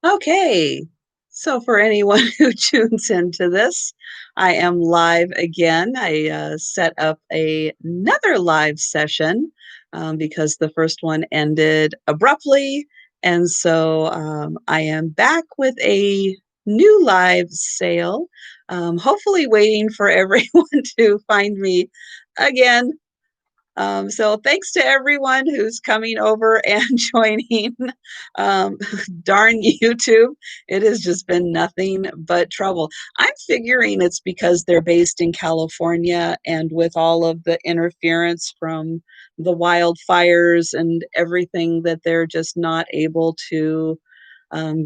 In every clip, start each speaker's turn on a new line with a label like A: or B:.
A: Okay, so for anyone who tunes into this, I am live again. I set up another live session because the first one ended abruptly. And so I am back with a new live sale, hopefully waiting for everyone to find me again. So thanks to everyone who's coming over and joining. Um, darn YouTube, it has just been nothing but trouble. I'm figuring it's because they're based in California, and with all of the interference from the wildfires and everything, that they're just not able to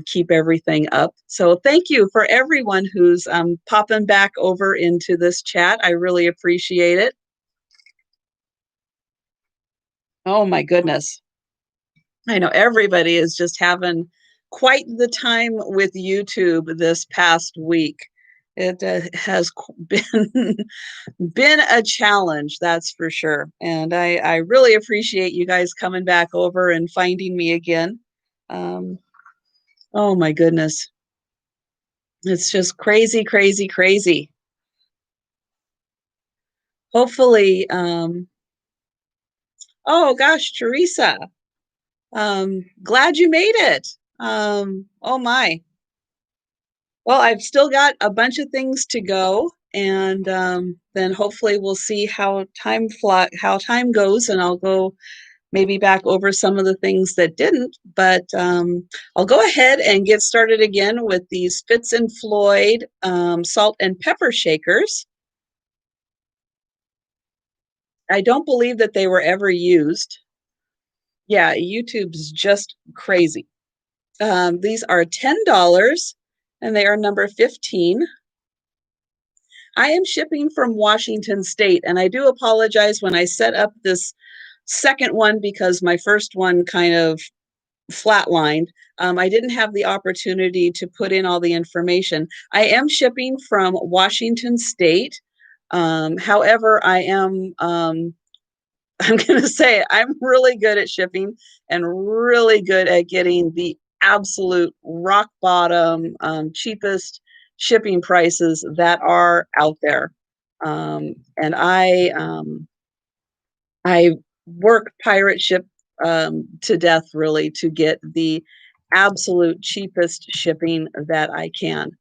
A: keep everything up. So thank you for everyone who's popping back over into this chat. I really appreciate it. Oh my goodness. I know everybody is just having quite the time with YouTube this past week. It has been been a challenge, that's for sure. And I really appreciate you guys coming back over and finding me again. Um, oh my goodness, it's just crazy, crazy, crazy. Hopefully, oh gosh, Teresa, glad you made it. Oh my. Well, I've still got a bunch of things to go, and then hopefully we'll see how time goes, and I'll go maybe back over some of the things that didn't. But I'll go ahead and get started again with these Fitz and Floyd salt and pepper shakers. I don't believe that they were ever used. Yeah, YouTube's just crazy. These are $10, and they are number 15. I am shipping from Washington State, and I do apologize when I set up this second one because my first one kind of flatlined. I didn't have the opportunity to put in all the information. I am shipping from Washington State. However, I am, I'm going to say I'm really good at shipping and really good at getting the absolute rock bottom, cheapest shipping prices that are out there. And I work pirate ship to death, really, to get the absolute cheapest shipping that I can.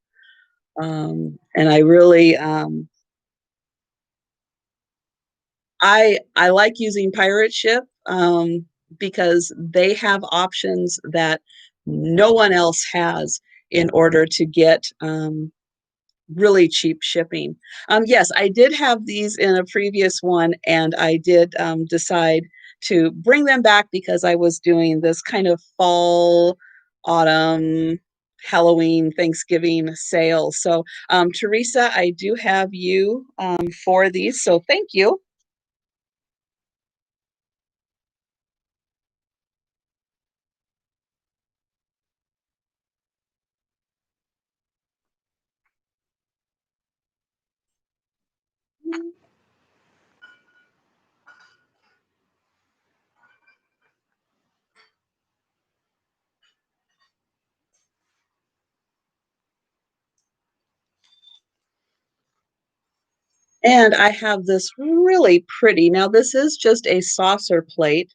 A: And I really, I like using pirate ship because they have options that no one else has in order to get really cheap shipping. Yes, I did have these in a previous one, and I did decide to bring them back because I was doing this kind of fall, autumn, Halloween, Thanksgiving sale. So, Teresa, I do have you for these, so thank you. And I have this really pretty, now this is just a saucer plate,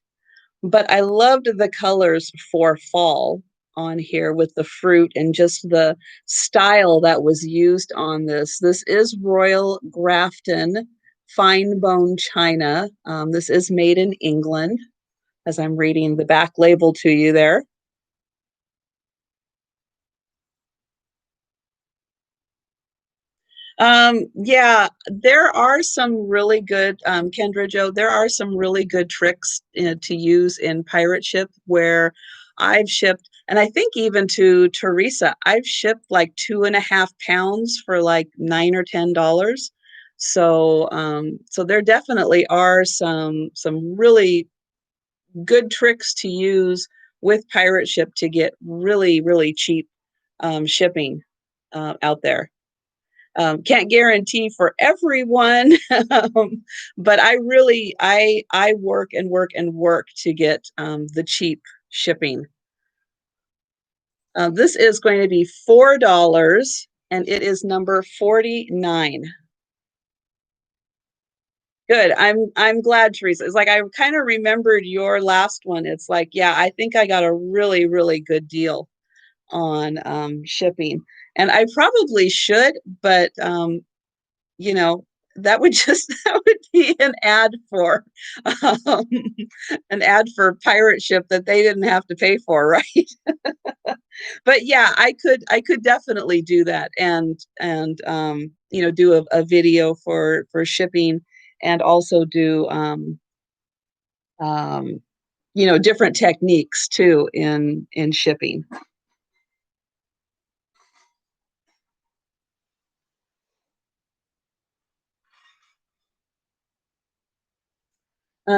A: but I loved the colors for fall on here with the fruit and just the style that was used on this. This is Royal Grafton fine bone china. This is made in England, as I'm reading the back label to you there. Yeah, there are some really good, Kendra Joe, there are some really good tricks to use in pirate ship where I've shipped, and I think even to Teresa, I've shipped like 2.5 pounds for like $9 or $10. So, so there definitely are some really good tricks to use with pirate ship to get really, really cheap shipping out there. Can't guarantee for everyone, but I really I work and work and work to get the cheap shipping. This is going to be $4, and it is number 49. Good. I'm glad, Teresa. It's like I kind of remembered your last one. It's like, yeah, I think I got a really, really good deal on shipping. And I probably should, but you know, that would just that would be um, an ad for pirate ship that they didn't have to pay for, right? But yeah, I could definitely do that and you know, do a video for shipping and also do um, you know, different techniques too in shipping.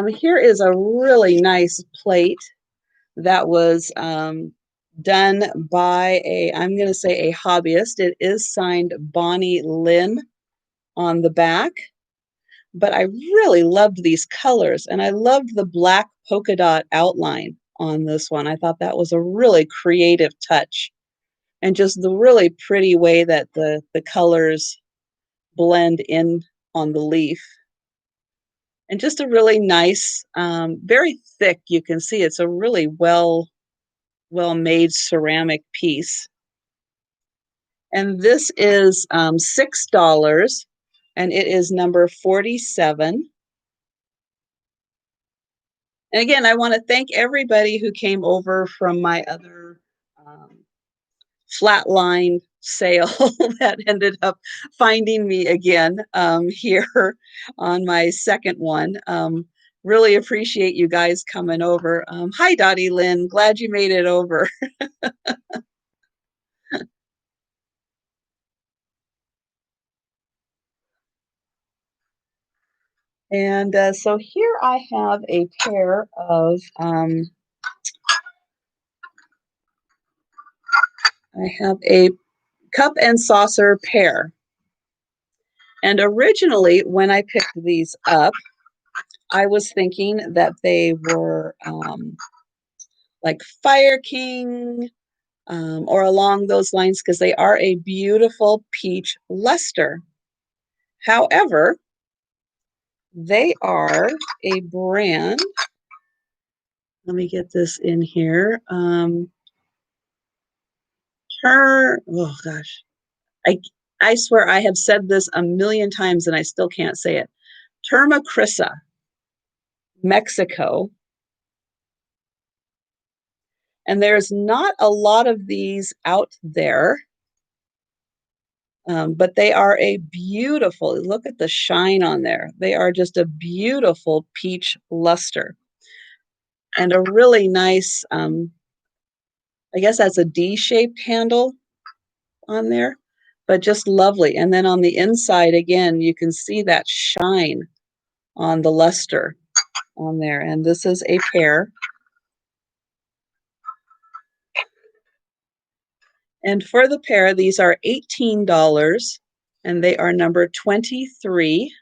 A: Here is a really nice plate that was done by I'm going to say a hobbyist. It is signed Bonnie Lynn on the back, but I really loved these colors and I loved the black polka dot outline on this one. I thought that was a really creative touch and just the really pretty way that the colors blend in on the leaf. And just a really nice, very thick, you can see it's a really well made ceramic piece. And this is $6 and it is number 47. And again, I want to thank everybody who came over from my other um, flatline sale that ended up finding me again here on my second one. Really appreciate you guys coming over. Hi, Dottie Lynn. Glad you made it over. And so here I have a pair of, I have a cup and saucer pair. And originally, when I picked these up, I was thinking that they were like Fire King or along those lines because they are a beautiful peach luster. However, they are a brand. Let me get this in here. Oh gosh, I I swear I have said this a million times and I still can't say it. Termacrissa, Mexico. And there's not a lot of these out there, but they are a beautiful, look at the shine on there. They are just a beautiful peach luster and a really nice, I guess that's a D-shaped handle on there, but just lovely. And then on the inside, again, you can see that shine on the luster on there. And this is a pair. And for the pair, these are $18 and they are number 23.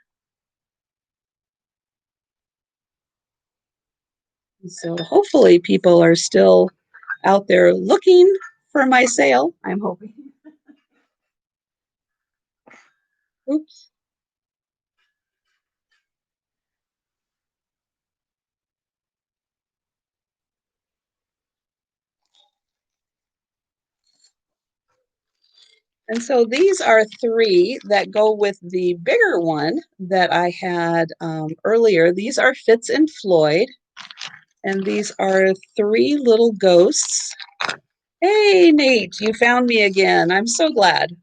A: So hopefully people are still out there looking for my sale. I'm hoping. Oops. And so these are three that go with the bigger one that I had earlier. These are Fitz and Floyd, and these are three little ghosts. Hey, Nate, you found me again. I'm so glad.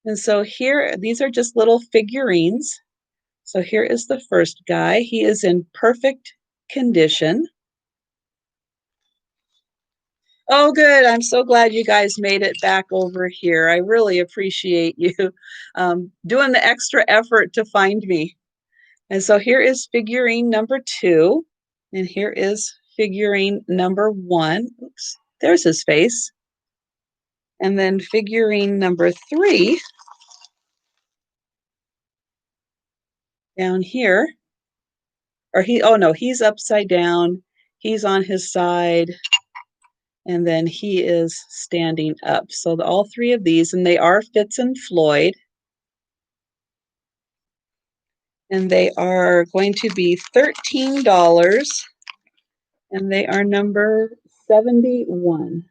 A: And so here, these are just little figurines. So here is the first guy. He is in perfect condition. Oh, good. I'm so glad you guys made it back over here. I really appreciate you doing the extra effort to find me. And so here is figurine number 2, and here is figurine number 1. Oops, there's his face. And then figurine number 3 down here, or oh no, he's upside down. He's on his side. and then he is standing up. So all three of these, and they are Fitz and Floyd, and they are going to be $13, and they are number 71.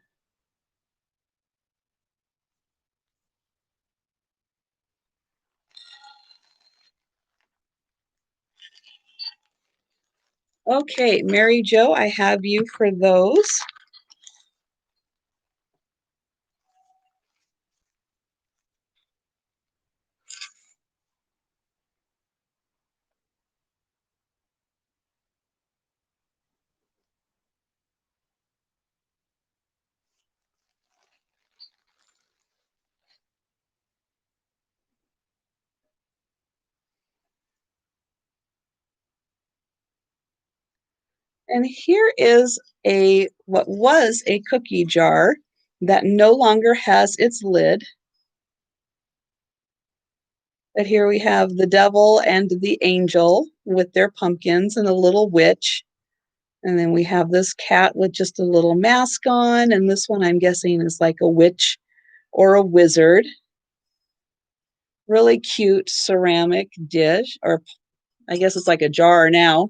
A: Okay, Mary Jo, I have you for those. And here is what was a cookie jar that no longer has its lid. But here we have the devil and the angel with their pumpkins and a little witch. And then we have this cat with just a little mask on. And this one I'm guessing is like a witch or a wizard. Really cute ceramic dish, or I guess it's like a jar now.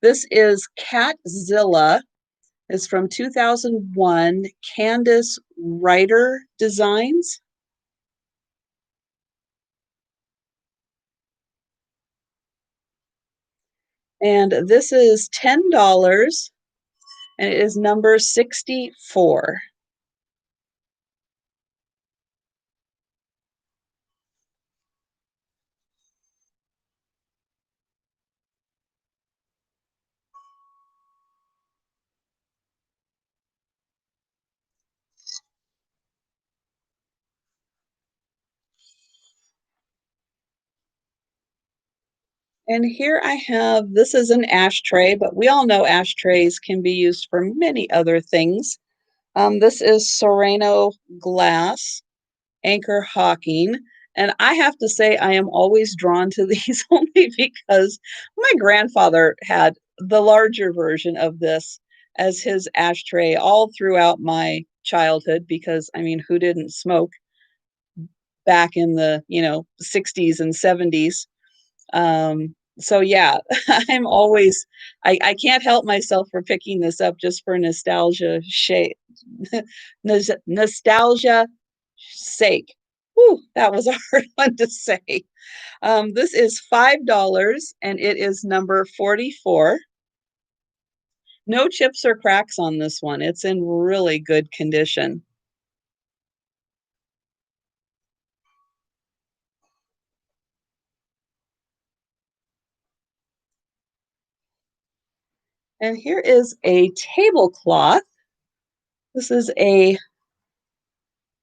A: This is Catzilla. It's from 2001, Candace Ryder Designs. And this is $10, and it is number 64. And here I have, this is an ashtray, but we all know ashtrays can be used for many other things. This is Serrano glass, Anchor Hawking. And I have to say, I am always drawn to these only because my grandfather had the larger version of this as his ashtray all throughout my childhood, because I mean, who didn't smoke back in the 60s and 70s? So yeah, I'm always I can't help myself for picking this up just for nostalgia sake. Whew, that was a hard one to say. This is $5, and it is number 44. No chips or cracks on this one. It's in really good condition. And here is a tablecloth. This is a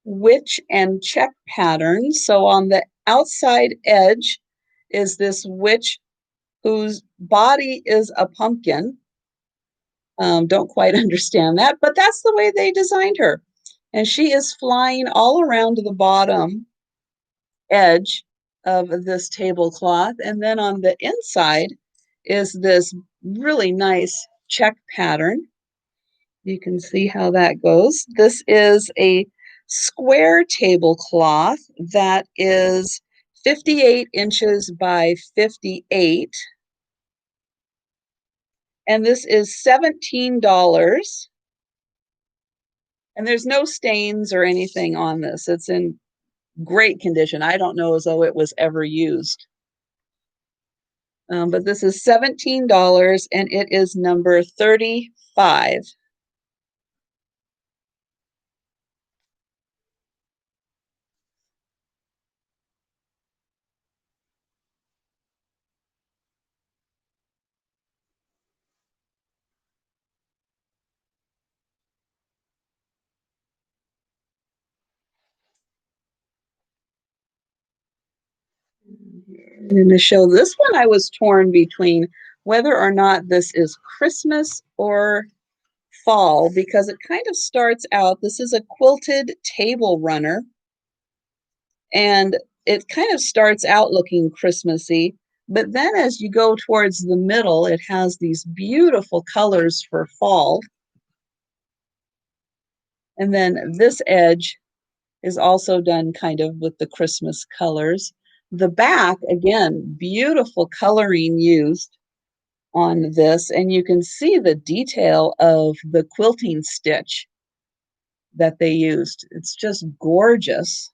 A: witch and check pattern. So on the outside edge is this witch whose body is a pumpkin. Don't quite understand that, but that's the way they designed her. And she is flying all around the bottom edge of this tablecloth. And then on the inside is this really nice check pattern. You can see how that goes. This is a square tablecloth that is 58 inches by 58. And this is $17. And there's no stains or anything on this. It's in great condition. I don't know as though it was ever used. But this is $17, and it is number 35. I'm going to show this one. I was torn between whether or not this is Christmas or fall, because it kind of starts out, this is a quilted table runner, and it kind of starts out looking Christmassy, but then as you go towards the middle, it has these beautiful colors for fall. And then this edge is also done kind of with the Christmas colors. The back, again, beautiful coloring used on this, and you can see the detail of the quilting stitch that they used. It's just gorgeous.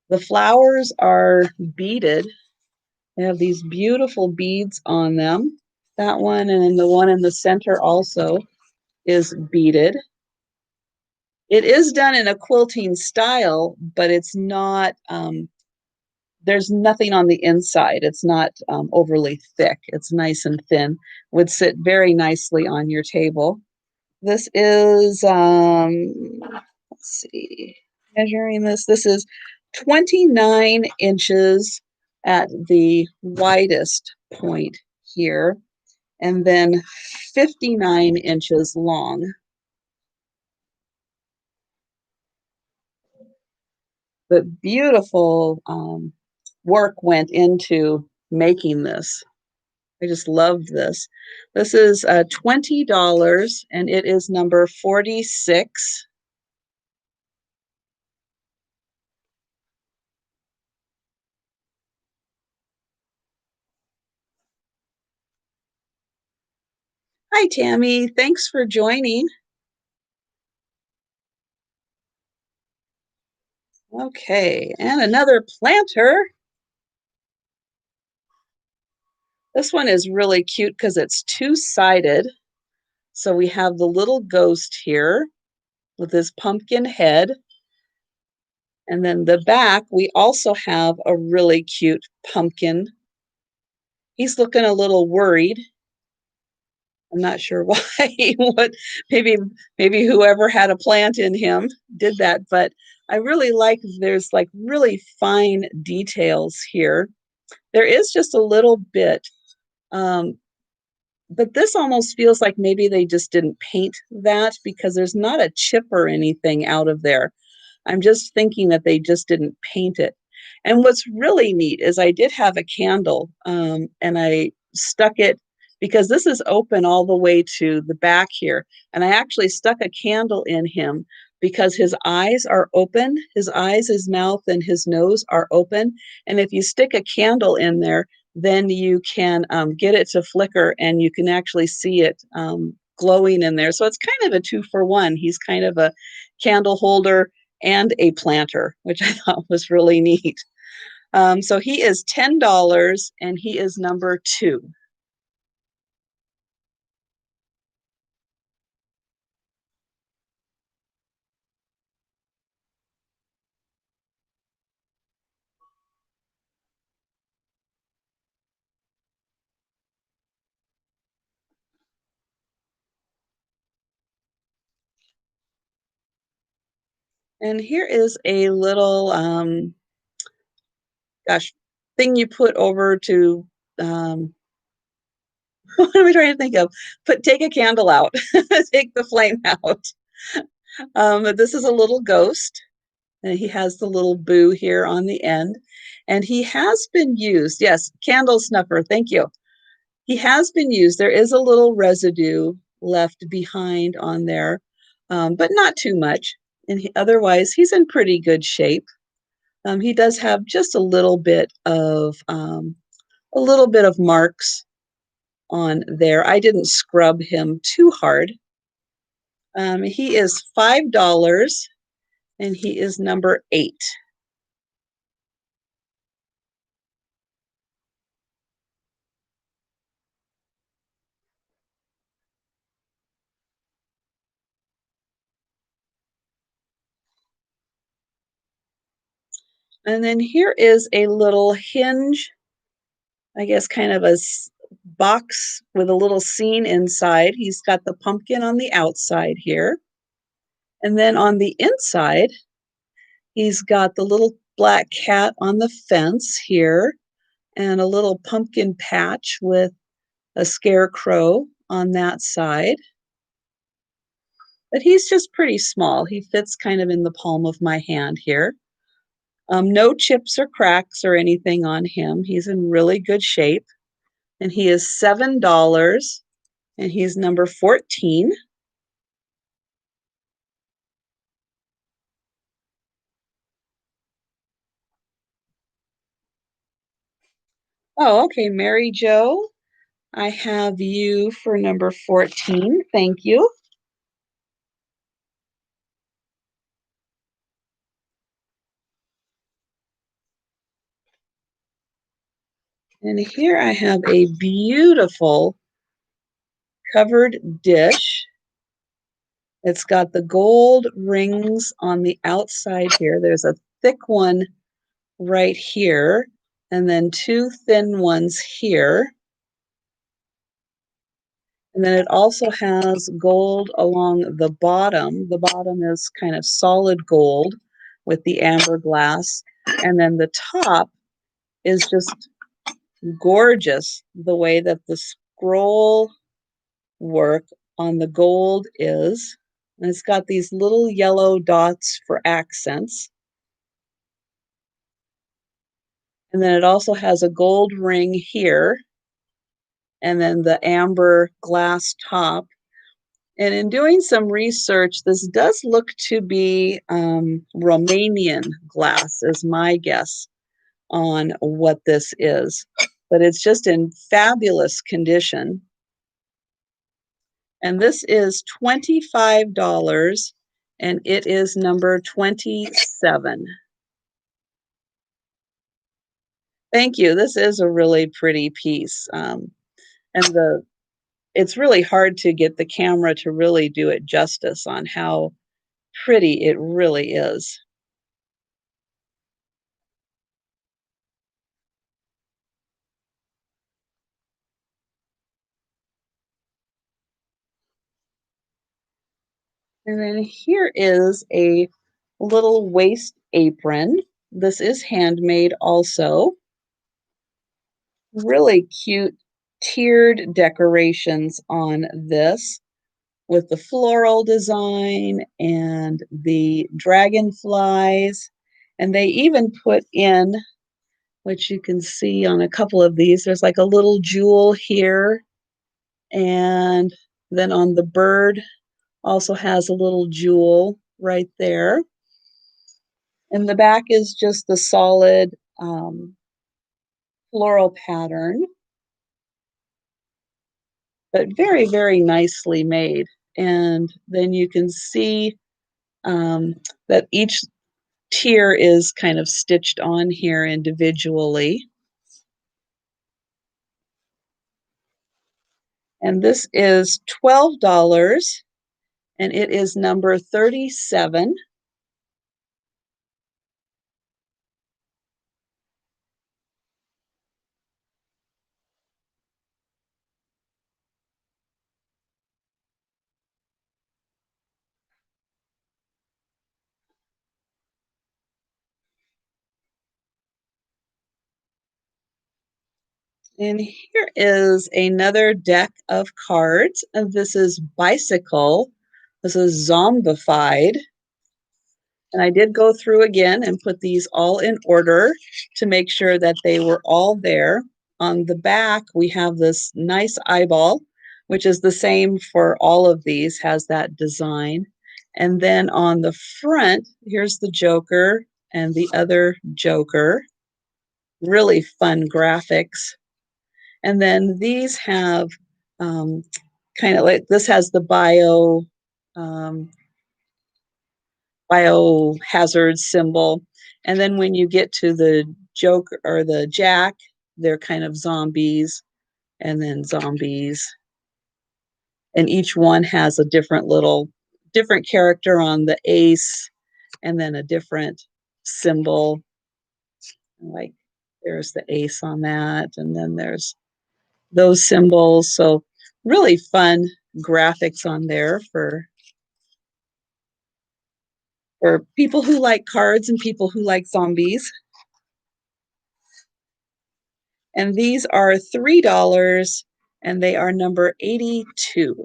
A: The flowers are beaded. They have these beautiful beads on them. That one and then the one in the center also is beaded. It is done in a quilting style, but it's not, there's nothing on the inside. It's not overly thick. It's nice and thin. Would sit very nicely on your table. This is, let's see, measuring this. This is 29 inches at the widest point here, and then 59 inches long. But beautiful work went into making this. I just loved this. This is $20 and it is number 46. Hi, Tammy. Thanks for joining. Okay, and another planter. This one is really cute because it's two-sided. So we have the little ghost here with his pumpkin head. And then the back, we also have a really cute pumpkin. He's looking a little worried. I'm not sure why. What maybe whoever had a plant in him did that, but I really like there's like really fine details here. There is just a little bit, um, but this almost feels like maybe they just didn't paint that because there's not a chip or anything out of there. I'm just thinking that they just didn't paint it. And what's really neat is I did have a candle, and I stuck it because this is open all the way to the back here. And I actually stuck a candle in him because his eyes are open. His eyes, his mouth, and his nose are open. And if you stick a candle in there, then you can get it to flicker and you can actually see it glowing in there. So it's kind of a 2-for-1. He's kind of a candle holder and a planter, which I thought was really neat. So he is $10 and he is number 2. And here is a little, gosh, thing you put over to, what am I trying to think of? Take a candle out, take the flame out. But this is a little ghost. And he has the little boo here on the end. And he has been used. Yes, candle snuffer. Thank you. He has been used. There is a little residue left behind on there, but not too much. And otherwise, he's in pretty good shape. He does have just a little bit of marks on there. I didn't scrub him too hard. He is $5 and he is number 8. And then here is a little hinge, I guess kind of a box with a little scene inside. He's got the pumpkin on the outside here. And then on the inside, he's got the little black cat on the fence here and a little pumpkin patch with a scarecrow on that side. But he's just pretty small. He fits kind of in the palm of my hand here. No chips or cracks or anything on him. He's in really good shape. And he is $7 and he's number 14. Oh, okay, Mary Jo. I have you for number 14. Thank you. And here I have a beautiful covered dish. It's got the gold rings on the outside here. There's a thick one right here, and then two thin ones here. And then it also has gold along the bottom. The bottom is kind of solid gold with the amber glass. And then the top is just gorgeous the way that the scroll work on the gold is. And it's got these little yellow dots for accents. And then it also has a gold ring here, and then the amber glass top. And in doing some research, this does look to be Romanian glass, is my guess on what this is. But it's just in fabulous condition. And this is $25, and it is number 27. Thank you. This is a really pretty piece. And it's really hard to get the camera to really do it justice on how pretty it really is. And then here is a little waist apron. This is handmade also. Really cute tiered decorations on this with the floral design and the dragonflies. And they even put in, which you can see on a couple of these, there's like a little jewel here. And then on the bird also has a little jewel right there. And the back is just the solid floral pattern, but very, very nicely made. And then you can see that each tier is kind of stitched on here individually. And this is $12, and it is number 37. And here is another deck of cards. And this is Bicycle. This is zombified. And I did go through again and put these all in order to make sure that they were all there. On the back, we have this nice eyeball, which is the same for all of these, has that design. And then on the front, here's the Joker and the other Joker. Really fun graphics. And then these have kind of like, this has the um, biohazard symbol. And then when you get to the Joker or the Jack, they're kind of zombies and then zombies. And each one has a different character on the ace and then a different symbol. Like there's the ace on that, and then there's those symbols. So really fun graphics on there for people who like cards and people who like zombies. And these are $3, and they are number 82.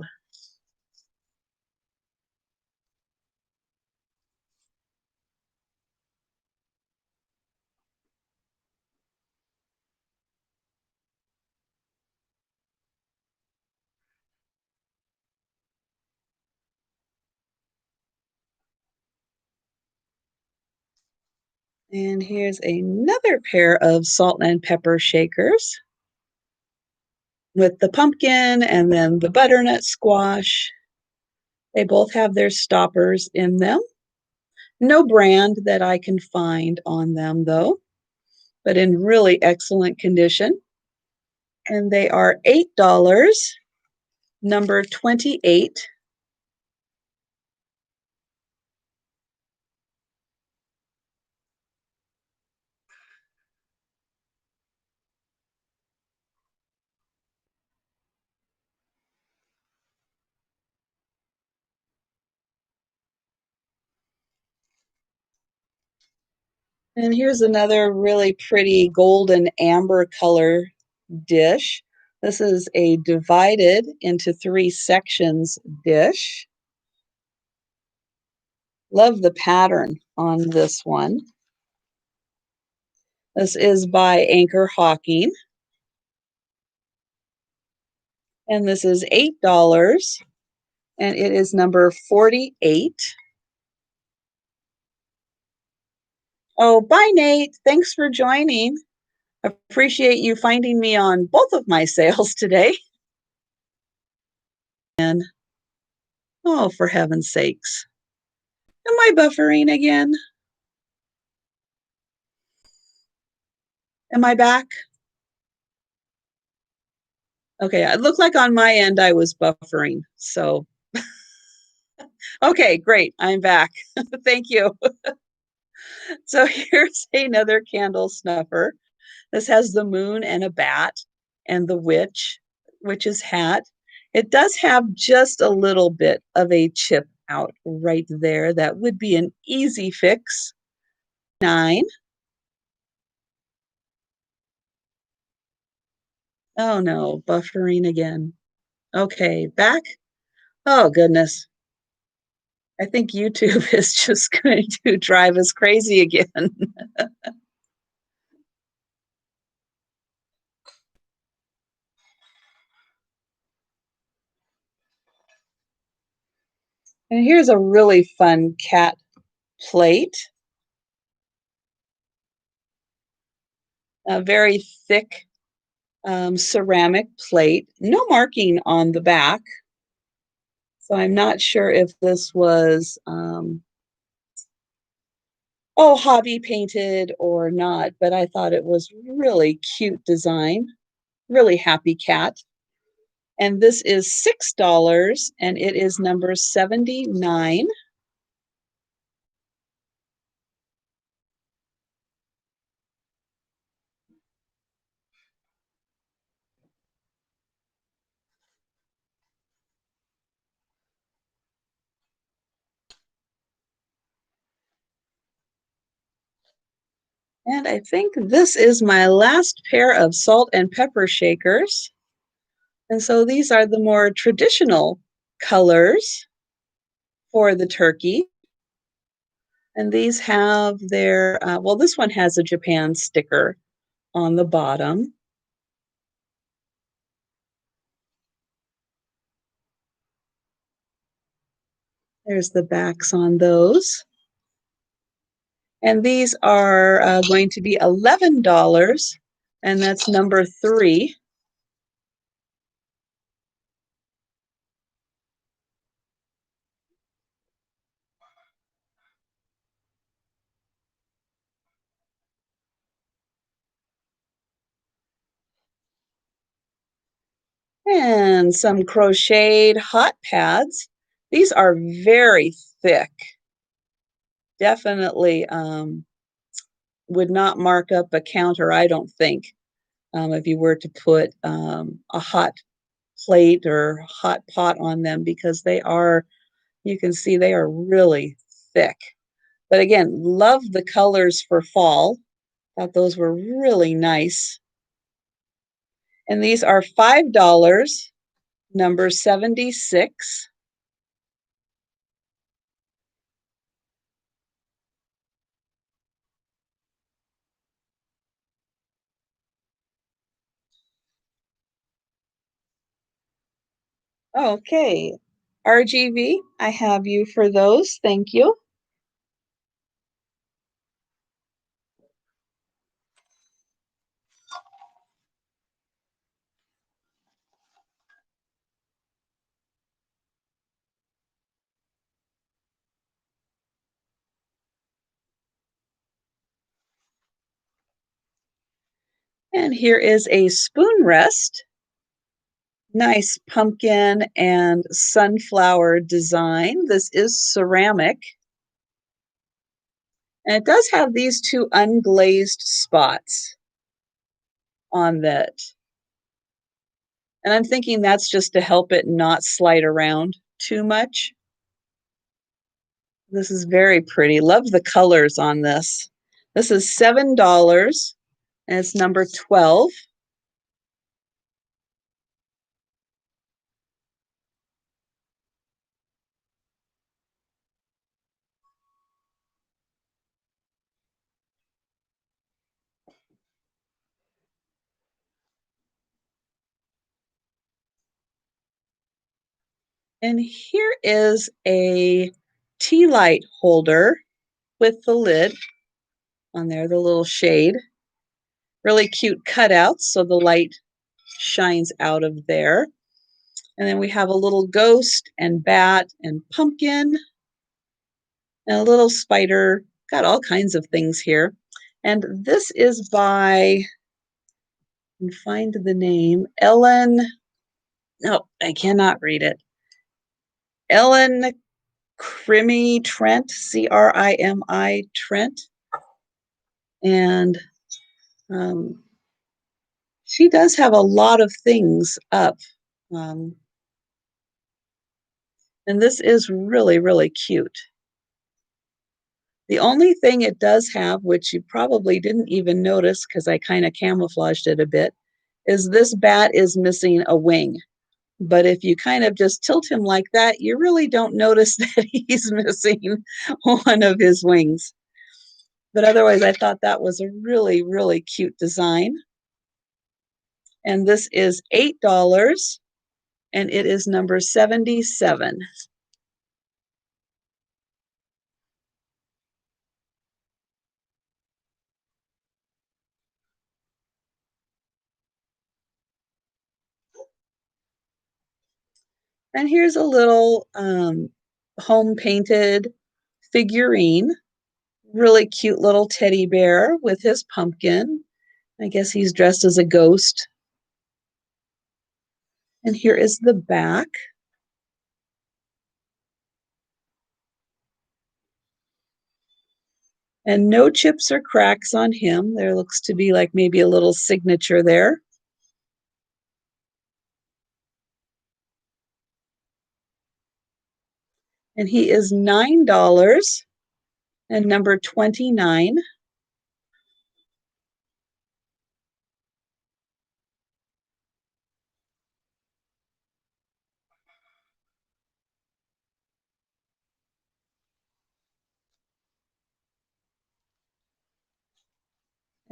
A: And here's another pair of salt and pepper shakers with the pumpkin and then the butternut squash. They both have their stoppers in them. No brand that I can find on them though, but in really excellent condition. And they are $8, number 28. And here's another really pretty golden amber color dish. This is a divided into 3 sections dish. Love the pattern on this one. This is by Anchor Hawking. And this is $8. And it is number 48. Oh, bye, Nate. Thanks for joining. Appreciate you finding me on both of my sales today. And oh, for heaven's sakes. Am I buffering again? Am I back? Okay, it looked like on my end I was buffering. So, okay, great. I'm back. Thank you. So here's another candle snuffer. This has the moon and a bat and the witch's hat. It does have just a little bit of a chip out right there. That would be an easy fix. 9. Oh no, buffering again. Okay, back. Oh goodness. I think YouTube is just going to drive us crazy again. And here's a really fun cat plate. A very thick ceramic plate. No marking on the back. So I'm not sure if this was, hobby painted or not, but I thought it was really cute design. Really happy cat. And this is $6 and it is number 79. And I think this is my last pair of salt and pepper shakers. And so these are the more traditional colors for the turkey. And these have their, well, this one has a Japan sticker on the bottom. There's the backs on those. And these are going to be $11, and that's number 3. And some crocheted hot pads. These are very thick. Definitely would not mark up a counter, I don't think, if you were to put a hot plate or hot pot on them, because they are, you can see they are really thick. But again, love the colors for fall. Thought those were really nice. And these are $5, number 76. Okay. RGV, I have you for those. Thank you. And here is a spoon rest. Nice pumpkin and sunflower design. This is ceramic. And it does have these two unglazed spots on that. And I'm thinking that's just to help it not slide around too much. This is very pretty. Love the colors on this. This is $7 and it's number 12. And here is a tea light holder with the lid on there, the little shade. Really cute cutouts, so the light shines out of there. And then we have a little ghost and bat and pumpkin and a little spider. Got all kinds of things here. And this is by, and find the name, Ellen, no, I cannot read it. Ellen Crimi Trent, Crimi Trent. And she does have a lot of things up. Um, and this is really, really cute. The only thing it does have, which you probably didn't even notice because I kind of camouflaged it a bit, is this bat is missing a wing. But if you kind of just tilt him like that, you really don't notice that he's missing one of his wings. But otherwise, I thought that was a really, really cute design. And this is $8, and it is number 77. And here's a little home painted figurine. Really cute little teddy bear with his pumpkin. I guess he's dressed as a ghost. And here is the back. And no chips or cracks on him. There looks to be like maybe a little signature there. And he is $9 and number 29.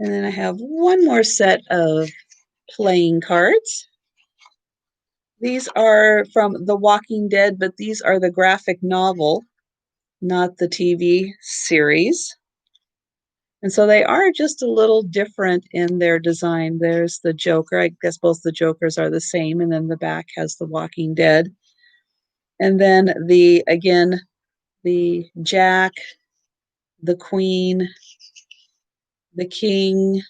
A: And then I have one more set of playing cards. These are from The Walking Dead, but these are the graphic novel, not the TV series. And so they are just a little different in their design. There's the Joker. I guess both the Jokers are the same. And then the back has The Walking Dead. And then again, the Jack, the Queen, the King,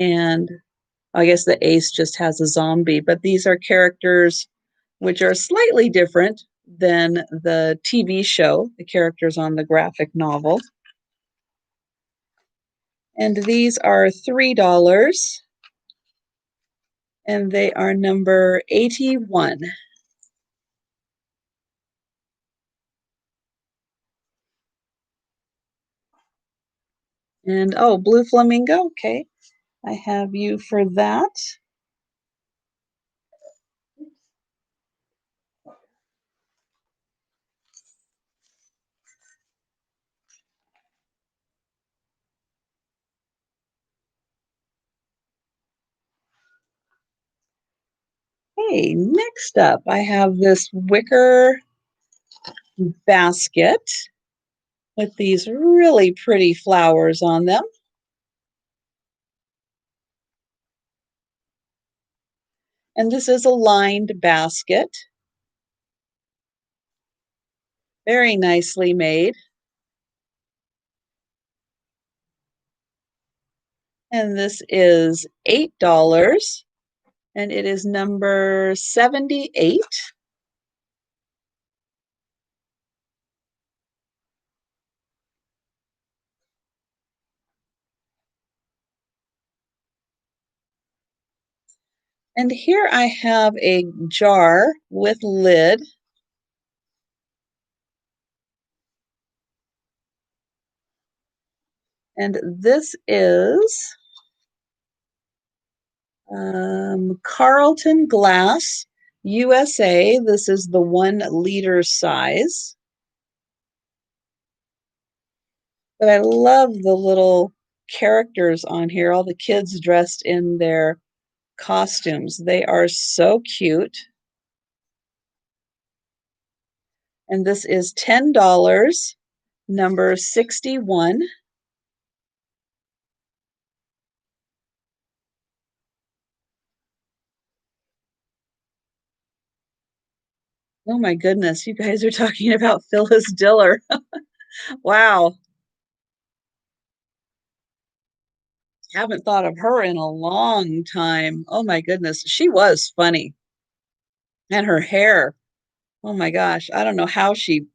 A: and I guess the Ace just has a zombie. But these are characters which are slightly different than the TV show, the characters on the graphic novel. And these are $3, and they are number 81. And oh, blue flamingo. Okay, I have you for that. Hey, next up, I have this wicker basket with these really pretty flowers on them. And this is a lined basket. Very nicely made. And this is $8, and it is number 78. And here I have a jar with lid. And this is Carlton Glass, USA. This is the 1 liter size. But I love the little characters on here, all the kids dressed in their costumes. They are so cute. And this is $10, number 61. Oh my goodness, you guys are talking about Phyllis Diller. Wow, haven't thought of her in a long time. Oh my goodness, she was funny. And her hair, oh my gosh, I don't know how she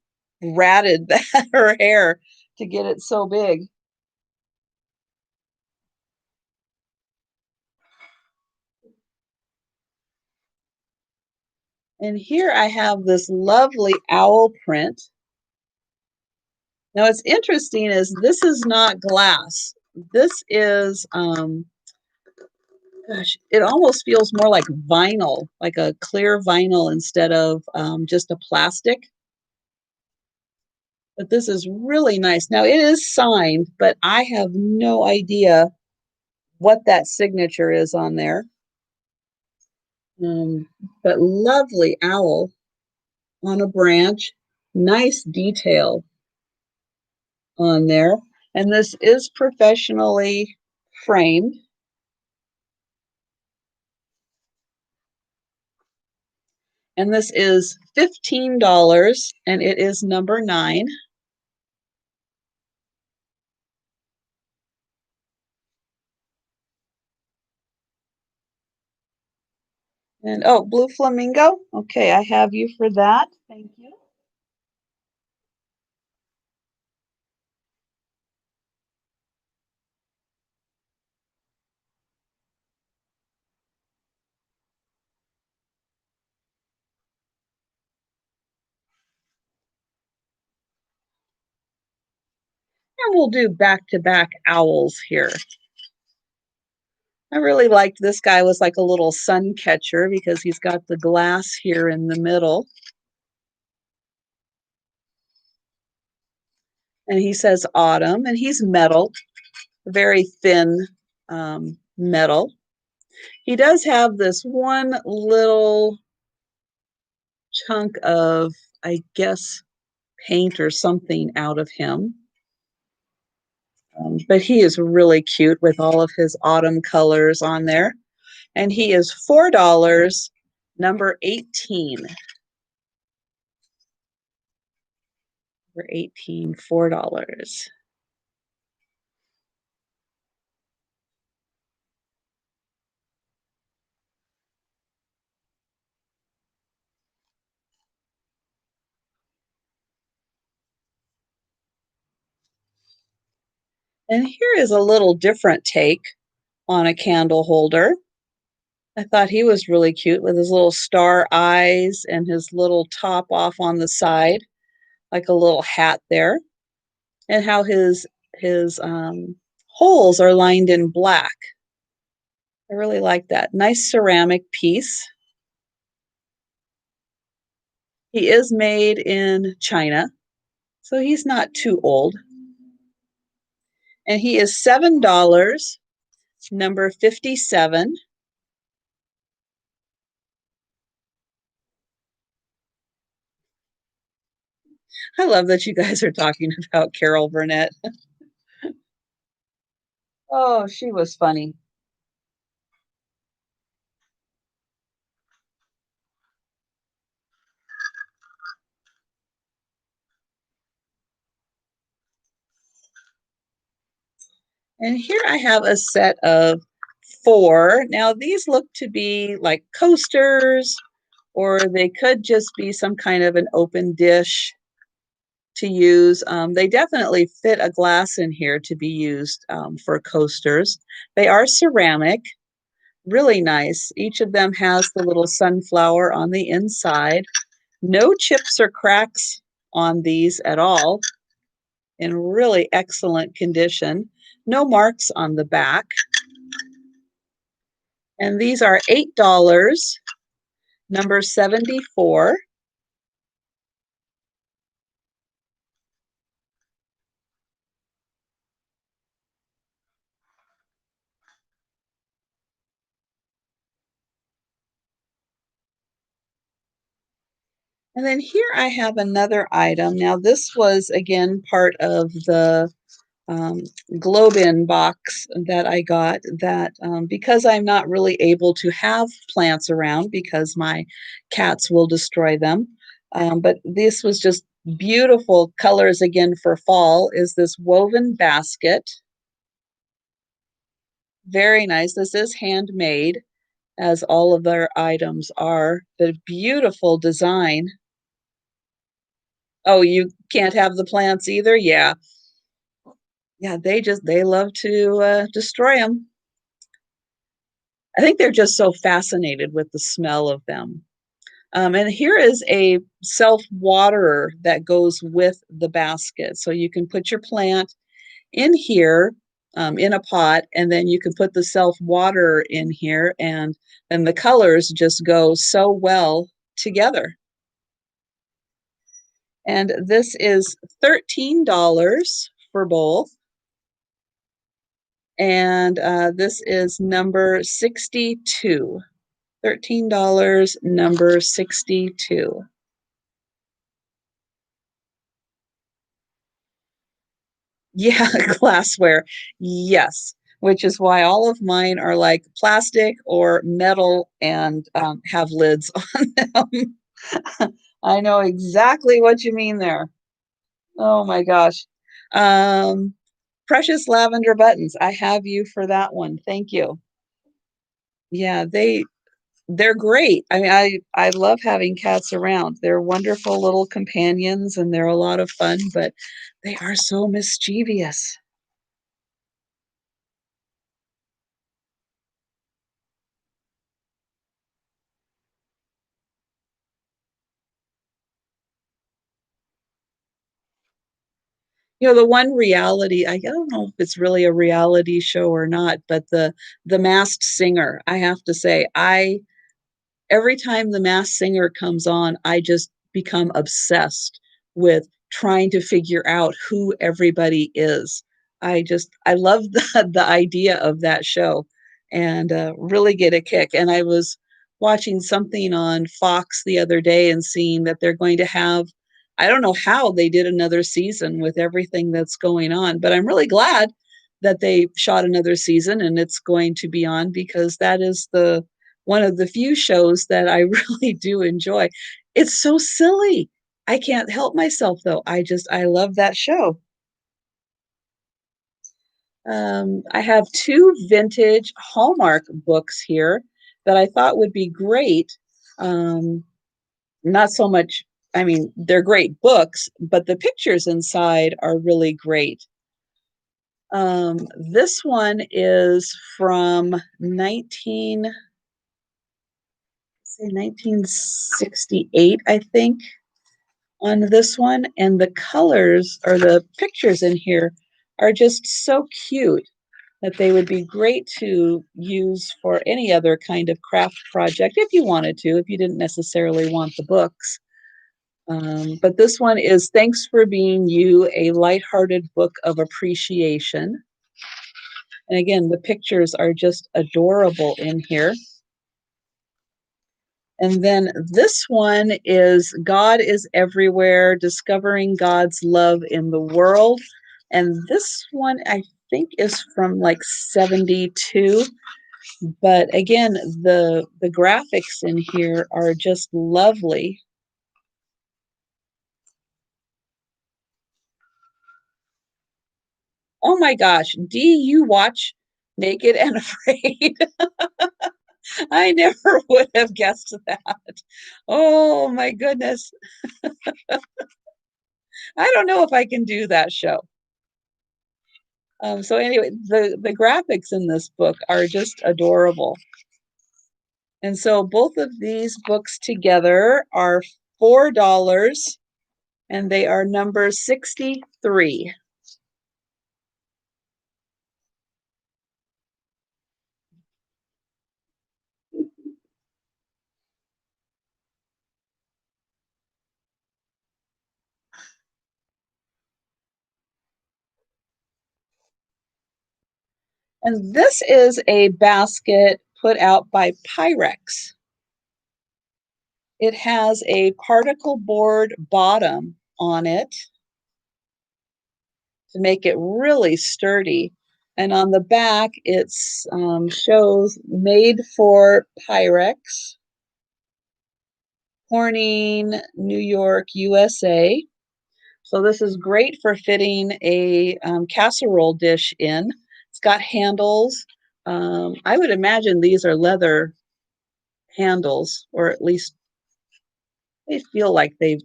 A: ratted that her hair to get it so big. And here I have this lovely owl print. Now what's interesting is this is not glass. This is gosh, it almost feels more like vinyl, like a clear vinyl instead of just a plastic. But this is really nice. Now it is signed, but I have no idea what that signature is on there. Um, but lovely owl on a branch, nice detail on there. And this is professionally framed. And this is $15, and it is number 9. And oh, blue flamingo. Okay, I have you for that. Thank you. And we'll do back-to-back owls here. I really liked this guy was like a little sun catcher because he's got the glass here in the middle. And he says autumn, and he's metal, very thin metal. He does have this one little chunk of, I guess, paint or something out of him. But he is really cute with all of his autumn colors on there. And he is $4, number 18. For 18, $4. And here is a little different take on a candle holder. I thought he was really cute with his little star eyes and his little top off on the side, like a little hat there, and how his holes are lined in black. I really like that. Nice ceramic piece. He is made in China, so he's not too old. And he is $7, number 57. I love that you guys are talking about Carol Burnett. Oh, she was funny. And here I have a set of 4. Now these look to be like coasters, or they could just be some kind of an open dish to use. They definitely fit a glass in here to be used for coasters. They are ceramic, really nice. Each of them has the little sunflower on the inside. No chips or cracks on these at all, in really excellent condition. No marks on the back. And these are $8, number 74. And then here I have another item. Now this was again part of the um, globe-in box that I got, that because I'm not really able to have plants around because my cats will destroy them. But this was just beautiful colors again for fall, is this woven basket. Very nice. This is handmade, as all of their items are. The beautiful design. Oh, you can't have the plants either? Yeah. Yeah, they love to destroy them. I think they're just so fascinated with the smell of them. And here is a self-waterer that goes with the basket. So you can put your plant in here, in a pot, and then you can put the self-waterer in here, and then the colors just go so well together. And this is $13 for both. And this is number 62. $13, number 62. Yeah, glassware. Yes, which is why all of mine are like plastic or metal and have lids on them. I know exactly what you mean there. Oh my gosh. Um, Precious lavender buttons. I have you for that one. Thank you. Yeah, they're great. I mean, I love having cats around. They're wonderful little companions and they're a lot of fun, but they are so mischievous. You know, the one reality, I don't know if it's really a reality show or not, but the Masked Singer, I have to say, I every time the Masked Singer comes on, I just become obsessed with trying to figure out who everybody is. I love the idea of that show, and really get a kick. And I was watching something on Fox the other day and seeing that they're going to have, I don't know how they did another season with everything that's going on, but I'm really glad that they shot another season and it's going to be on, because that is the one of the few shows that I really do enjoy. It's so silly. I can't help myself though. I love that show. I have 2 vintage Hallmark books here that I thought would be great. Um, Not so much, I mean, they're great books, but the pictures inside are really great. This one is from 1968, I think, on this one, and the colors or the pictures in here are just so cute that they would be great to use for any other kind of craft project if you wanted to, if you didn't necessarily want the books. But this one is Thanks for Being You, a lighthearted book of appreciation. And again, the pictures are just adorable in here. And then this one is God is Everywhere, Discovering God's Love in the World. And this one, I think, is from like 72. But again, the graphics in here are just lovely. Oh my gosh, Dee, you watch Naked and Afraid? I never would have guessed that. Oh my goodness. I don't know if I can do that show. So anyway, the graphics in this book are just adorable. And so both of these books together are $4 and they are number 63. And this is a basket put out by Pyrex. It has a particle board bottom on it to make it really sturdy. And on the back, it shows made for Pyrex, Corning, New York, USA. So this is great for fitting a casserole dish in. It's got handles. I would imagine these are leather handles, or at least they feel like they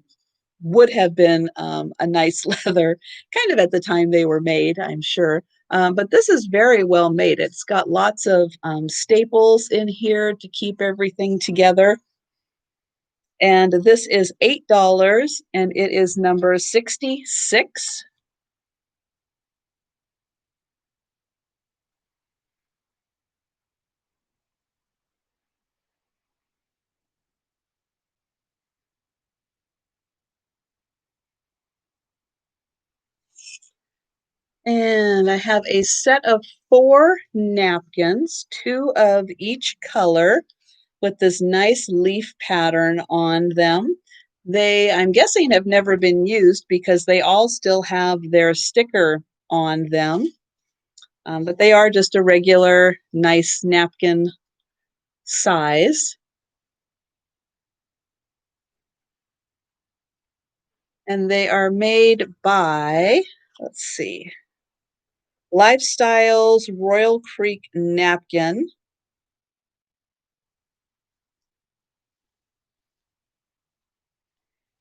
A: would have been a nice leather, kind of at the time they were made, I'm sure. But this is very well made. It's got lots of staples in here to keep everything together. And this is $8 and it is number 66. And I have a set of 4 napkins, 2 of each color, with this nice leaf pattern on them. They, I'm guessing, have never been used because they all still have their sticker on them. But they are just a regular, nice napkin size. And they are made by, let's see, Lifestyles Royal Creek Napkin.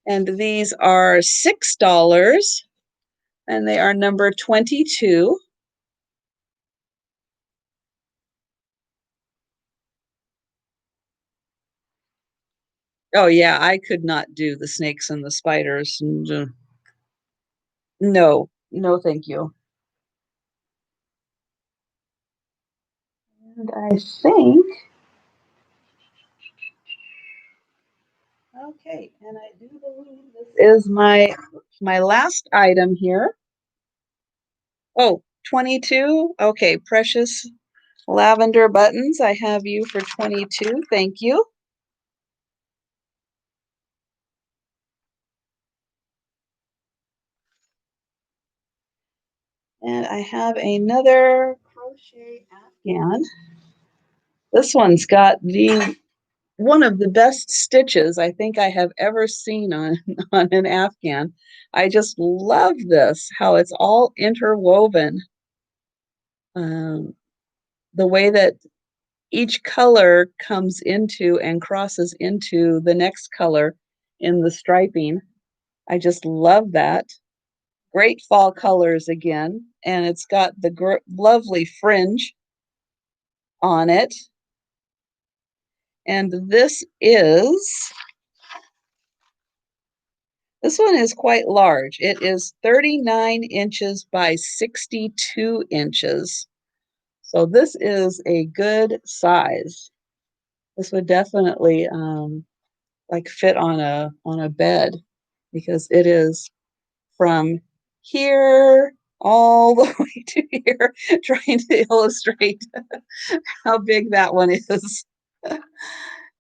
A: And these are $6 and they are number 22. Oh yeah, I could not do the snakes and the spiders. No, no, thank you. And I think, okay, and I do believe this is my last item here. Oh, 22. Okay, precious lavender buttons. I have you for 22. Thank you. And I have another Crochet Afghan. This one's got the one of the best stitches I think I have ever seen on, on an Afghan. I just love this, how it's all interwoven. Um, the way that each color comes into and crosses into the next color in the striping. I just love that. Great fall colors again. And it's got the lovely fringe on it. And this one is quite large. It is 39 inches by 62 inches. So this is a good size. This would definitely like fit on a bed because it is from here all the way to here, trying to illustrate how big that one is.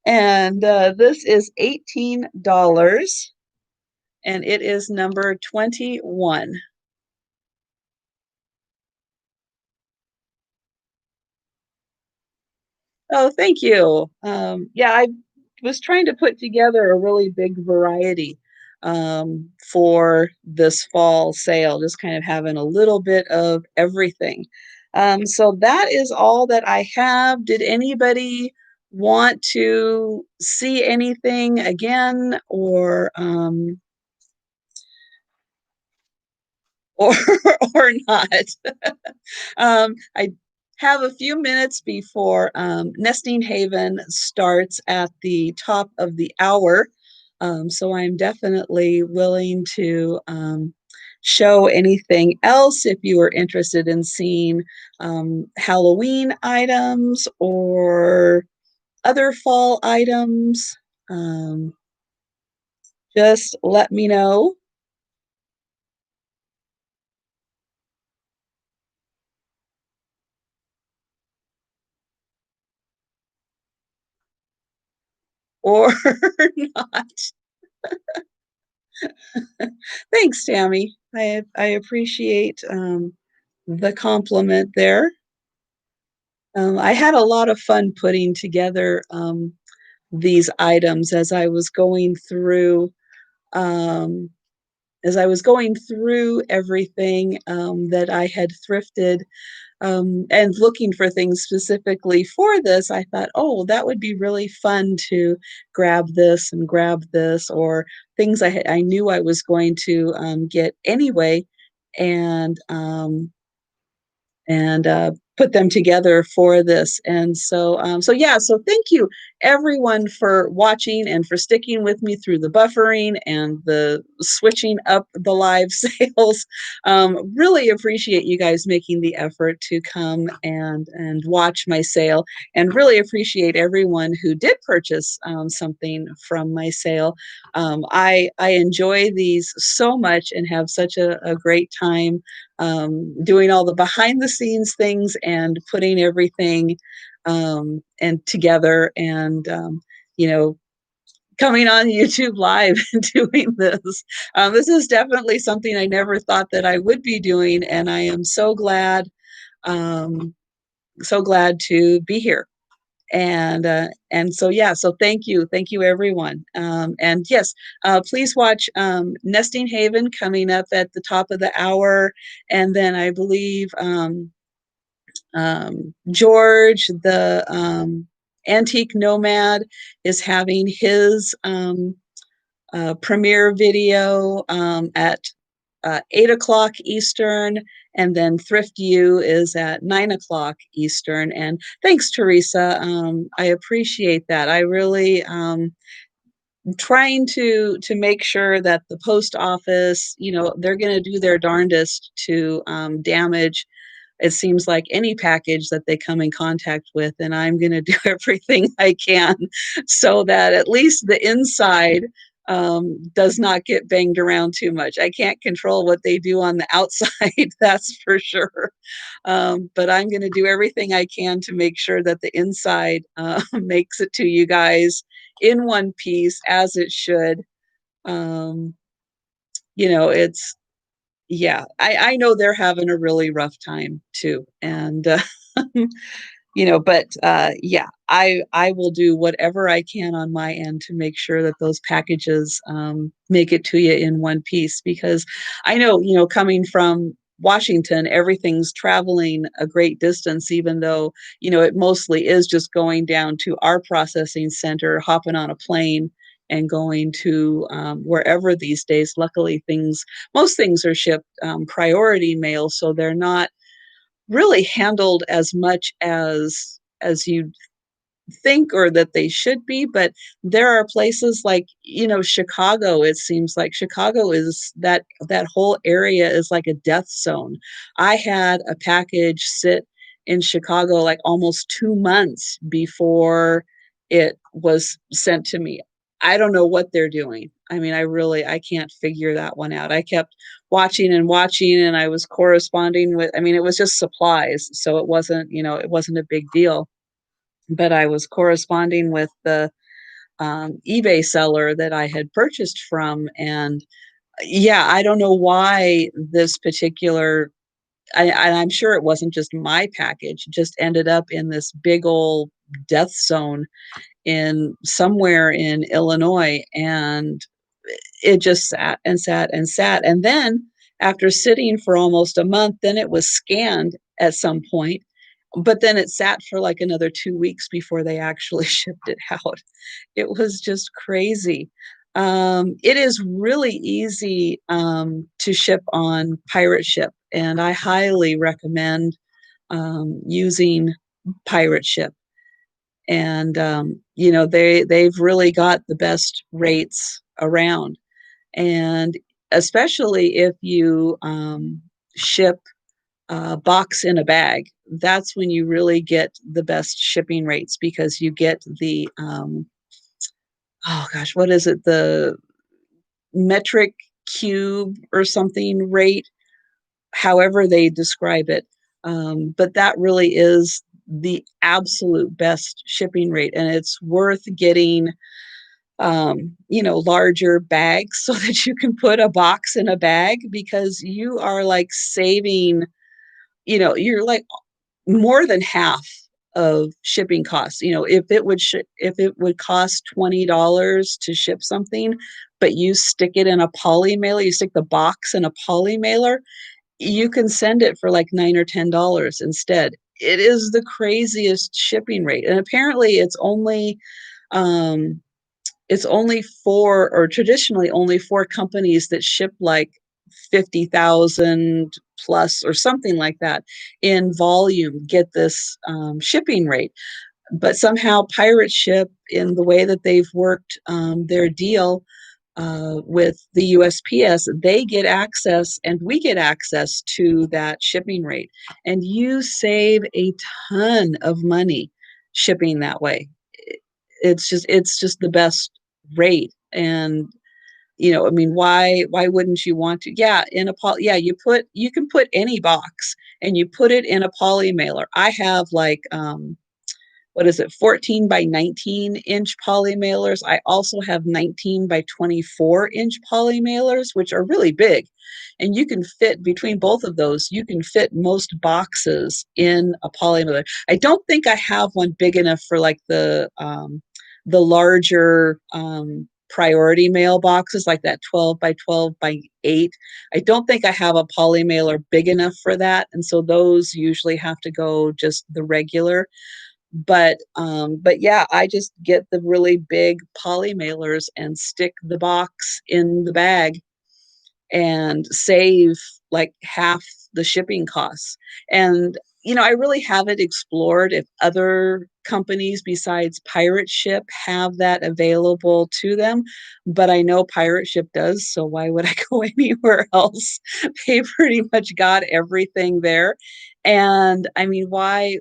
A: And this is $18 and it is number 21. Oh, thank you. Yeah, I was trying to put together a really big variety. for this fall sale, just kind of having a little bit of everything. So that is all that I have. Did anybody want to see anything again, or or not? I have a few minutes before Nesting Haven starts at the top of the hour, so I'm definitely willing to show anything else if you are interested in seeing Halloween items or other fall items. Um, just let me know. Or not. Thanks, Tammy. I appreciate the compliment there. I had a lot of fun putting together these items um, as I was going through everything that I had thrifted and looking for things specifically for this. I thought, oh, that would be really fun to grab this, or things I knew I was going to get anyway, and put them together for this. And so yeah, so thank you everyone for watching and for sticking with me through the buffering and the switching up the live sales. Really appreciate you guys making the effort to come and watch my sale, and really appreciate everyone who did purchase something from my sale. I enjoy these so much and have such a great time doing all the behind the scenes things and putting everything and together, and you know, coming on YouTube live and doing this. This is definitely something I never thought that I would be doing, and I am um, so glad to be here. And so yeah, so thank you everyone. And yes, please watch Nesting Haven coming up at the top of the hour, and then I believe George, the antique nomad, is having his premiere video at 8 o'clock Eastern, and then Thrift U is at 9 o'clock Eastern. And thanks, Teresa. I appreciate that. I really trying to make sure that the post office, you know, they're going to do their darndest to damage, it seems like, any package that they come in contact with, and I'm going to do everything I can so that at least the inside does not get banged around too much. I can't control what they do on the outside, that's for sure. But I'm going to do everything I can to make sure that the inside makes it to you guys in one piece as it should. Um, you know, it's yeah, I know they're having a really rough time too, and you know, but yeah, I will do whatever I can on my end to make sure that those packages make it to you in one piece, because I know, you know, coming from Washington, everything's traveling a great distance, even though, you know, it mostly is just going down to our processing center, hopping on a plane and going to wherever these days. Luckily, most things are shipped priority mail, so they're not really handled as much as you think or that they should be. But there are places like, you know, Chicago. It seems like Chicago is that whole area is like a death zone. I had a package sit in Chicago like almost 2 months before it was sent to me. I don't know what they're doing. I mean, I can't figure that one out. I kept watching and watching, and I was corresponding with, I mean, it was just supplies, so it wasn't, you know, it wasn't a big deal, but I was corresponding with the eBay seller that I had purchased from. And yeah, I don't know why this particular, I'm sure it wasn't just my package, just ended up in this big old death zone in somewhere in Illinois. And it just sat and sat and sat. And then after sitting for almost a month, then it was scanned at some point, but then it sat for like another 2 weeks before they actually shipped it out. It was just crazy. It is really easy to ship on Pirate Ship, and I highly recommend using Pirate Ship. And you know, they've really got the best rates around, and especially if you ship a box in a bag, that's when you really get the best shipping rates, because you get the oh gosh, what is it? The metric cube or something rate, however they describe it. But that really is the absolute best shipping rate, and it's worth getting you know, larger bags so that you can put a box in a bag, because you are like saving, you know, you're like more than half of shipping costs. You know, if it would cost $20 to ship something, but you stick it in a poly mailer, you stick the box in a poly mailer, you can send it for like $9 or $10 instead. It is the craziest shipping rate. And apparently um it's only four, or traditionally only four companies that ship like 50,000 plus or something like that in volume get this shipping rate. But somehow Pirate Ship, in the way that they've worked their deal with the USPS, they get access and we get access to that shipping rate. And you save a ton of money shipping that way. It's just the best rate. And you know, I mean, why wouldn't you want to? Yeah, in a poly, yeah, you can put any box and you put it in a poly mailer. I have like what is it, 14 by 19 inch poly mailers. I also have 19 by 24 inch poly mailers, which are really big. And you can fit between both of those, you can fit most boxes in a poly mailer. I don't think I have one big enough for like the larger priority mail boxes, like that 12 by 12 by 8. I don't think I have a poly mailer big enough for that. And so those usually have to go just the regular. But yeah, I just get the really big poly mailers and stick the box in the bag and save like half the shipping costs. And you know, I really haven't explored if other companies besides Pirate Ship have that available to them, but I know Pirate Ship does, so why would I go anywhere else? They pretty much got everything there. And I mean, why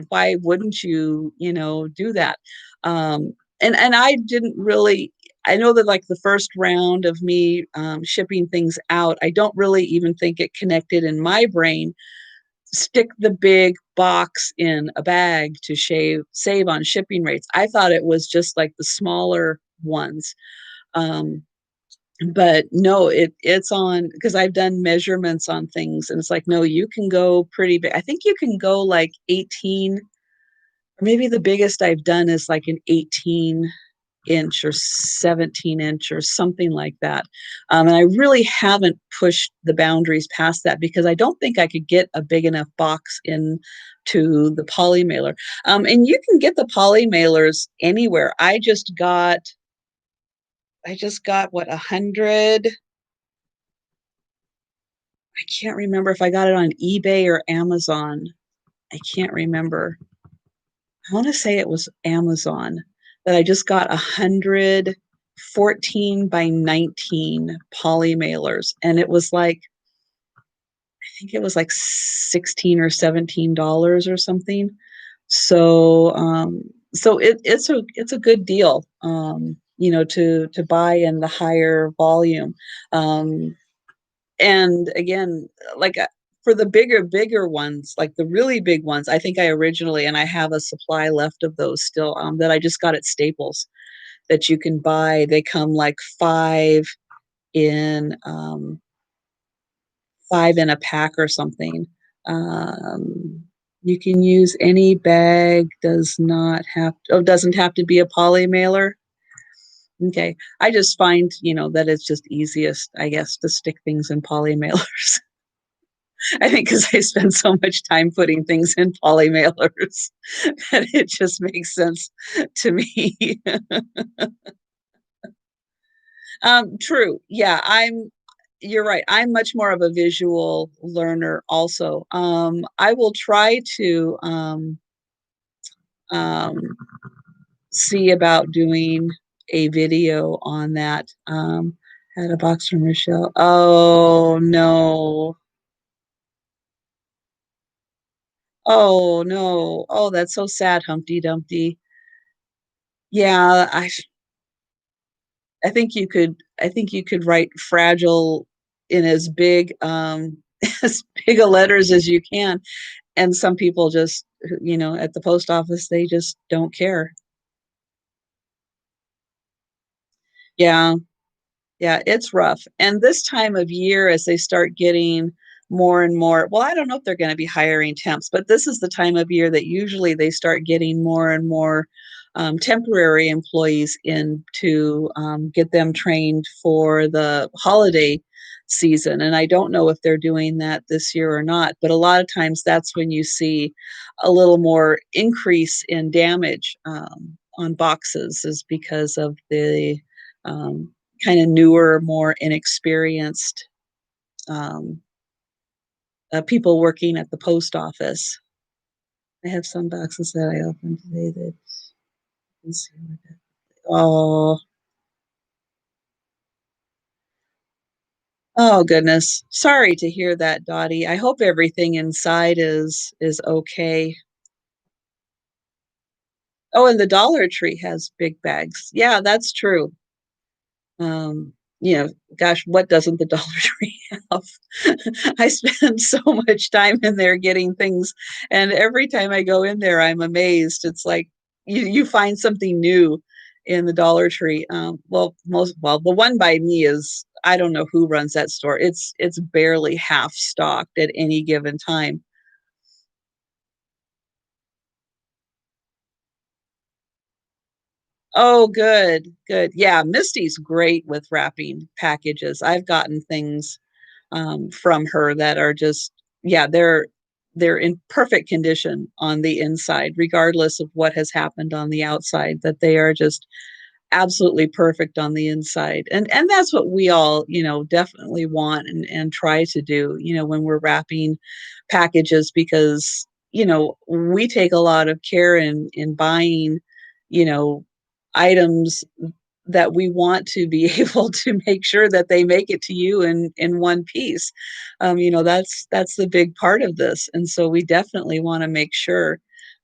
A: wouldn't you, you know, do that? And I didn't really, I know that like the first round of me shipping things out, I don't really even think it connected in my brain. Stick the big box in a bag to save on shipping rates. I thought it was just like the smaller ones. Um, but no, it's on, because I've done measurements on things and it's like, no, you can go pretty big. I think you can go like 18, or maybe the biggest I've done is like an 18-inch or 17-inch or something like that. And I really haven't pushed the boundaries past that, because I don't think I could get a big enough box into the poly mailer. And you can get the poly mailers anywhere. I just got what, 100. I can't remember if I got it on eBay or Amazon. I can't remember. I want to say it was Amazon, that I just got 100 14 by 19 poly mailers. And it was like, I think it was like 16 or $17 or something. So it's a good deal, you know, to buy in the higher volume. Um, and again, like for the bigger ones, like the really big ones, I think I originally, and I have a supply left of those still, that I just got at Staples, that you can buy. They come like in um, five in a pack or something. You can use any bag. Doesn't have to be a poly mailer. Okay. I just find, that it's just easiest, I guess, to stick things in poly mailers. I think because I spend so much time putting things in poly mailers that it just makes sense to me. True. Yeah, you're right. I'm much more of a visual learner also. I will try to um, see about doing a video on that. Had a box from Rochelle. Oh no. Oh no. Oh, that's so sad, Humpty Dumpty. Yeah, I think you could write fragile in as big as big a letters as you can. And some people just, at the post office, they just don't care. Yeah. Yeah, it's rough. And this time of year, as they start getting more and more, well, I don't know if they're going to be hiring temps, but this is the time of year that usually they start getting more and more temporary employees in to get them trained for the holiday season. And I don't know if they're doing that this year or not, but a lot of times that's when you see a little more increase in damage on boxes, is because of the um, kind of newer, more inexperienced um, people working at the post office. I have some boxes that I opened today that, let's see what that, oh, oh goodness. Sorry to hear that, Dottie. I hope everything inside is okay. Oh, and the Dollar Tree has big bags. Yeah, that's true. Um, Gosh, what doesn't the Dollar Tree have? I spend so much time in there getting things, and every time I go in there, I'm amazed. It's like you find something new in the Dollar Tree. The one by me is, I don't know who runs that store. It's barely half stocked at any given time. Oh, good, good. Yeah, Misty's great with wrapping packages. I've gotten things from her that are just, yeah, they're in perfect condition on the inside, regardless of what has happened on the outside, that they are just absolutely perfect on the inside. And that's what we all, definitely want and try to do, when we're wrapping packages, because, we take a lot of care in buying, you know, items that we want to be able to make sure that they make it to you in one piece. That's the big part of this, and so we definitely want to make sure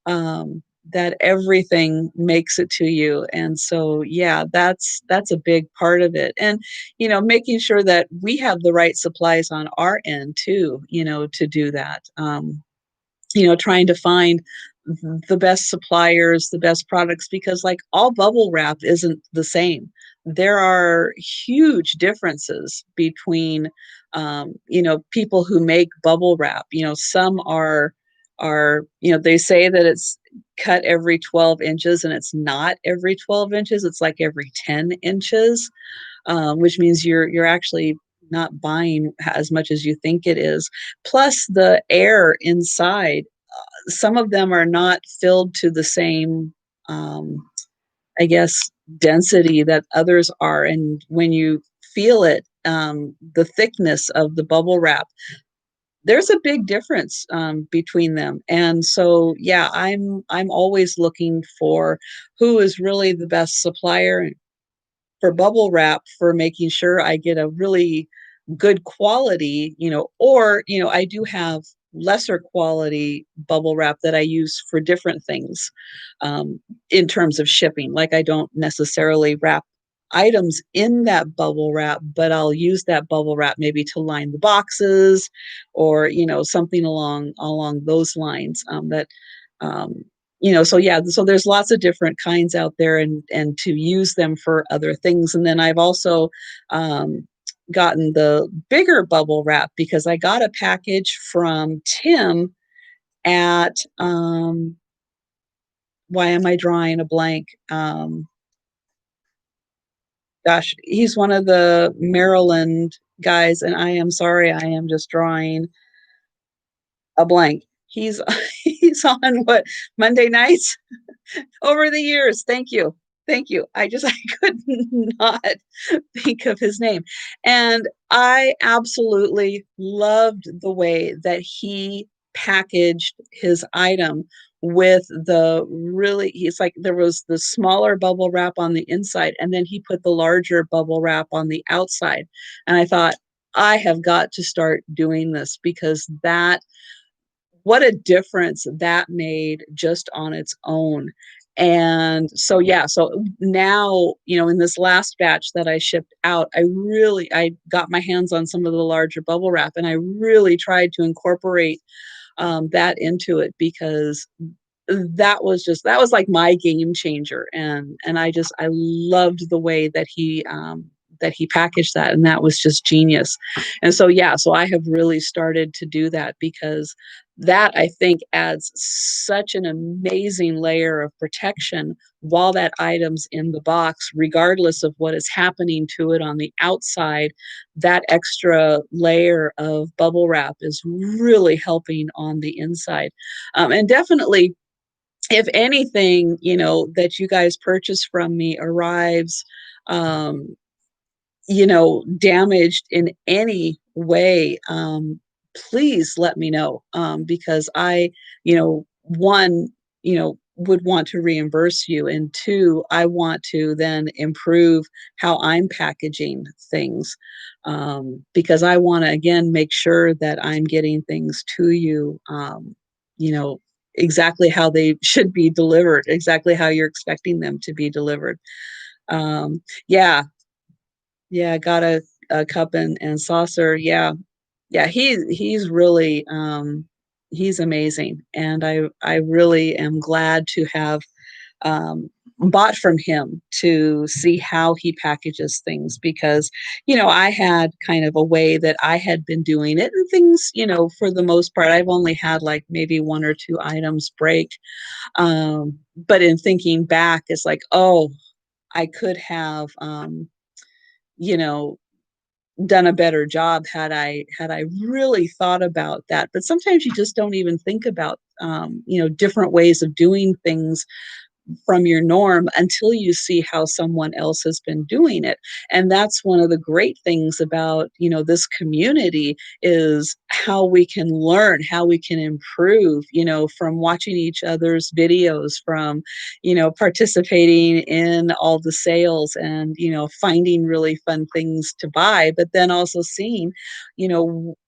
A: that everything makes it to you. And so, yeah, that's a big part of it. And making sure that we have the right supplies on our end too. To do that. Trying to find the best suppliers, the best products, because like all bubble wrap isn't the same. There are huge differences between, people who make bubble wrap. Some are, they say that it's cut every 12 inches, and it's not every 12 inches. It's like every 10 inches, which means you're actually not buying as much as you think it is. Plus the air inside, some of them are not filled to the same, um, I guess, density that others are. And when you feel it, the thickness of the bubble wrap, there's a big difference between them. And so, yeah, I'm always looking for who is really the best supplier for bubble wrap, for making sure I get a really good quality, or, I do have lesser quality bubble wrap that I use for different things in terms of shipping. Like, I don't necessarily wrap items in that bubble wrap, but I'll use that bubble wrap maybe to line the boxes, or, something along those lines, that um, so yeah, so there's lots of different kinds out there, and to use them for other things. And then I've also um, gotten the bigger bubble wrap, because I got a package from Tim at, why am I drawing a blank? gosh, he's one of the Maryland guys, and I am sorry, I am just drawing a blank. He's he's on what, Monday nights over the years. Thank you. Thank you. I could not think of his name. And I absolutely loved the way that he packaged his item with the really, he's like, there was the smaller bubble wrap on the inside, and then he put the larger bubble wrap on the outside. And I thought, I have got to start doing this because that, what a difference that made just on its own. And so, yeah, so now, in this last batch that I shipped out, I got my hands on some of the larger bubble wrap, and I really tried to incorporate that into it, because that was like my game changer. And I loved the way that he packaged that, and that was just genius. And so, yeah, so I have really started to do that, because that, I think, adds such an amazing layer of protection while that item's in the box, regardless of what is happening to it on the outside. That extra layer of bubble wrap is really helping on the inside. And definitely, if anything, that you guys purchase from me arrives, um, damaged in any way, please let me know, because one, would want to reimburse you, and two, I want to then improve how I'm packaging things, because I want to, again, make sure that I'm getting things to you, you know, exactly how they should be delivered, exactly how you're expecting them to be delivered. Yeah, yeah, got a cup and saucer. Yeah. Yeah, he's really, he's amazing, and I really am glad to have, um, bought from him to see how he packages things, because, I had kind of a way that I had been doing it, and things, for the most part, I've only had, like, maybe 1 or 2 items break, but in thinking back, it's like, "Oh, I could have, you know, done a better job had I really thought about that." But sometimes you just don't even think about, different ways of doing things from your norm until you see how someone else has been doing it. And that's one of the great things about, this community, is how we can learn, how we can improve, from watching each other's videos, from, participating in all the sales, and, finding really fun things to buy, but then also seeing,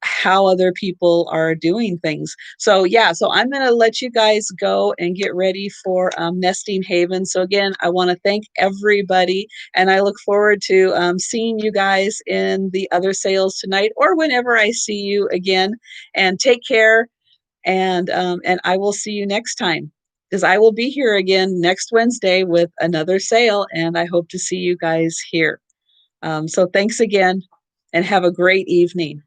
A: how other people are doing things. So, yeah, so I'm going to let you guys go and get ready for nesting haven. So again, I want to thank everybody, and I look forward to seeing you guys in the other sales tonight, or whenever I see you again. And take care, and I will see you next time, because I will be here again next Wednesday with another sale, and I hope to see you guys here. So thanks again, and have a great evening.